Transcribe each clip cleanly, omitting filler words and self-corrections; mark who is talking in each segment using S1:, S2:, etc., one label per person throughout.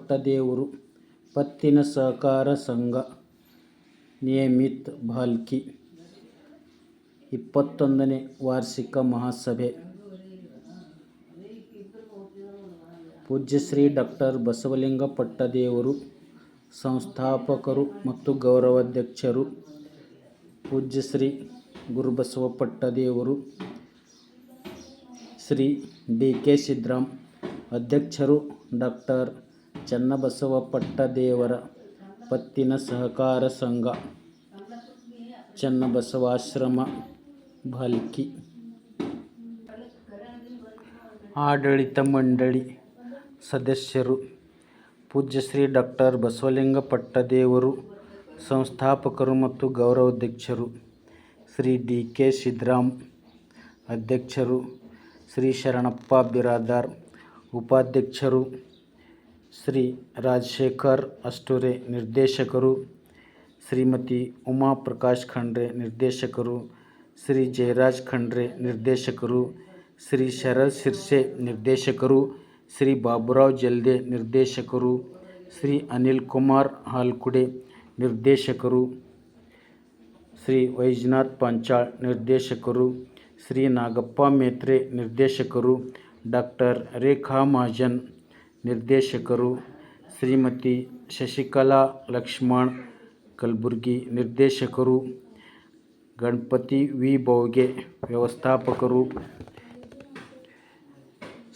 S1: ಪಟ್ಟದೇವರು ಪತ್ತಿನ ಸಹಕಾರ ಸಂಘ ನಿಯಮಿತ ಭಾಲ್ಕಿ 21ನೇ ವಾರ್ಷಿಕ ಮಹಾಸಭೆ ಪೂಜ್ಯ ಶ್ರೀ ಡಾಕ್ಟರ್ ಬಸವಲಿಂಗ ಪಟ್ಟದೇವರು ಸಂಸ್ಥಾಪಕರು ಮತ್ತು ಗೌರವಾಧ್ಯಕ್ಷರು, ಪೂಜ್ಯ ಶ್ರೀ ಗುರುಬಸವ ಪಟ್ಟದೇವರು, ಶ್ರೀ ಡಿ ಕೆ ಸಿದ್ದರಾಮ್ ಅಧ್ಯಕ್ಷರು, ಡಾಕ್ಟರ್ ಚನ್ನಬಸವ ಪಟ್ಟದೇವರ ಪತ್ತಿನ ಸಹಕಾರ ಸಂಘ ಚನ್ನಬಸವಾಶ್ರಮ ಭಾಲ್ಕಿ ಆಡಳಿತ ಮಂಡಳಿ ಸದಸ್ಯರು, ಪೂಜ್ಯ ಶ್ರೀ ಡಾಕ್ಟರ್ ಬಸವಲಿಂಗ ಪಟ್ಟದೇವರು ಸಂಸ್ಥಾಪಕರು ಮತ್ತು ಗೌರವಾಧ್ಯಕ್ಷರು, ಶ್ರೀ ಡಿ ಕೆ ಸಿದ್ದರಾಮ್ ಅಧ್ಯಕ್ಷರು, ಶ್ರೀ ಶರಣಪ್ಪ ಬಿರಾದಾರ್ ಉಪಾಧ್ಯಕ್ಷರು, ಶ್ರೀ ರಾಜಶೇಖರ್ ಅಷ್ಟೂರೆ ನಿರ್ದೇಶಕರು, ಶ್ರೀಮತಿ ಉಮಾ ಪ್ರಕಾಶ್ ಖಂಡ್ರೆ ನಿರ್ದೇಶಕರು, ಶ್ರೀ ಜಯರಾಜ್ ಖಂಡ್ರೆ ನಿರ್ದೇಶಕರು, ಶ್ರೀ ಶರದ್ ಸಿರ್ಸೆ ನಿರ್ದೇಶಕರು, ಶ್ರೀ ಬಾಬುರಾವ್ ಜಲ್ದೆ ನಿರ್ದೇಶಕರು, ಶ್ರೀ ಅನಿಲ್ ಕುಮಾರ್ ಹಾಲ್ಕುಡೆ ನಿರ್ದೇಶಕರು, ಶ್ರೀ ವೈಜನಾಥ್ ಪಾಂಚಾಳ್ ನಿರ್ದೇಶಕರು, ಶ್ರೀ ನಾಗಪ್ಪ ಮೇತ್ರೆ ನಿರ್ದೇಶಕರು, ಡಾಕ್ಟರ್ ರೇಖಾ ಮಹಾಜನ್ ನಿರ್ದೇಶಕರು, ಶ್ರೀಮತಿ ಶಶಿಕಲಾ ಲಕ್ಷ್ಮಣ್ ಕಲಬುರ್ಗಿ ನಿರ್ದೇಶಕರು, ಗಣಪತಿ ವಿ ಬೌಗೆ ವ್ಯವಸ್ಥಾಪಕರು,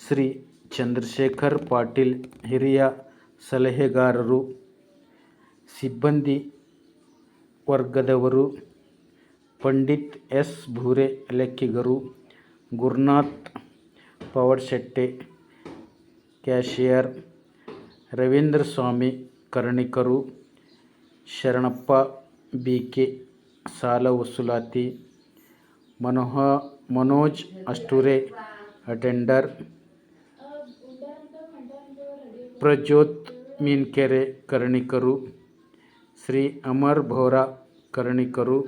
S1: ಶ್ರೀ ಚಂದ್ರಶೇಖರ್ ಪಾಟೀಲ್ ಹಿರಿಯ ಸಲಹೆಗಾರರು, ಸಿಬ್ಬಂದಿ ವರ್ಗದವರು, ಪಂಡಿತ್ ಎಸ್ ಭೂರೆ ಲೆಕ್ಕಿಗರು, ಗುರುನಾಥ್ ಪವಡ್ಶೆಟ್ಟೆ ಕ್ಯಾಶಿಯರ್, ರವೀಂದ್ರ ಸ್ವಾಮಿ ಕರ್ಣಿಕರು, ಶರಣಪ್ಪ ಬಿಕೆ ಸಾಲ ವಸೂಲಾತಿ, ಮನೋಜ್ ಅಷ್ಟೂರೆ ಅಟೆಂಡರ್, ಪ್ರಜ್ಯೋತ್ ಮೀನ್ಕೆರೆ ಕರ್ಣಿಕರು, ಶ್ರೀ ಅಮರ್ ಭೋರಾ ಕರ್ಣಿಕರು,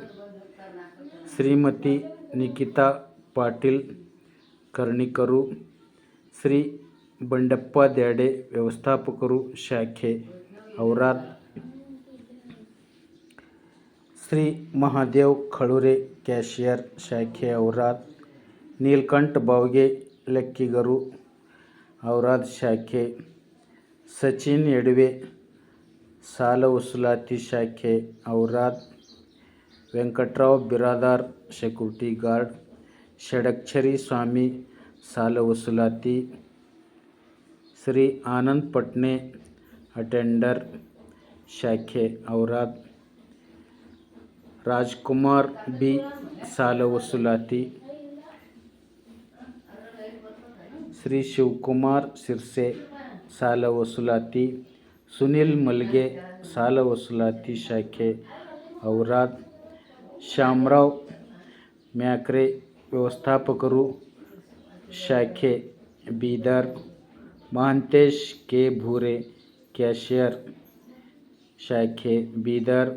S1: ಶ್ರೀಮತಿ ನಿಖಿತಾ ಪಾಟೀಲ್ ಕರ್ಣಿಕರು, ಶ್ರೀ ಬಂಡೆಪ್ಪ ದ್ಯಾಡೆ ವ್ಯವಸ್ಥಾಪಕರು ಶಾಖೆ ಔರಾದ್, ಶ್ರೀ ಮಹಾದೇವ್ ಖಳುರೆ ಕ್ಯಾಶಿಯರ್ ಶಾಖೆ ಔರಾದ್, ನೀಲಕಂಠ ಬಾವ್ಗೆ ಲೆಕ್ಕಿಗರು ಔರಾದ್ ಶಾಖೆ, ಸಚಿನ್ ಯಡವೆ ಸಾಲ ವಸೂಲಾತಿ ಶಾಖೆ ಔರಾದ್, ವೆಂಕಟರಾವ್ ಬಿರಾದಾರ್ ಸೆಕ್ಯೂರಿಟಿ ಗಾರ್ಡ್, ಷಡಕ್ಷರಿ ಸ್ವಾಮಿ ಸಾಲ ವಸೂಲಾತಿ, ಶ್ರೀ ಆನಂದ್ ಪಟ್ನೆ ಅಟೆಂಡರ್ ಶಾಖೆ ಔರಾದ್, ರಾಜ್ಕುಮಾರ್ ಬಿ ಸಾಲ ವಸೂಲಾತಿ, ಶ್ರೀ ಶಿವಕುಮಾರ್ ಸಿರ್ಸೆ ಸಾಲ ವಸೂಲಾತಿ, ಸುನಿಲ್ ಮಲ್ಗೆ ಸಾಲ ವಸೂಲಾತಿ ಶಾಖೆ ಔರಾದ್, ಶ್ಯಾಮರಾವ್ ಮ್ಯಾಕ್ರೆ ವ್ಯವಸ್ಥಾಪಕರು ಶಾಖೆ ಬೀದರ್, ಮಹಾಂತೇಶ್ ಕೆ ಭೂರೆ ಕ್ಯಾಶಿಯರ್ ಶಾಖೆ ಬೀದರ್,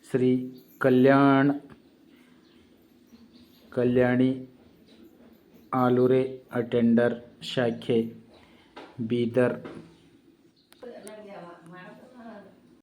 S1: ಶ್ರೀ ಕಲ್ಯಾಣಿ ಆಲೂರೆ ಅಟೆಂಡರ್ ಶಾಖೆ ಬೀದರ್.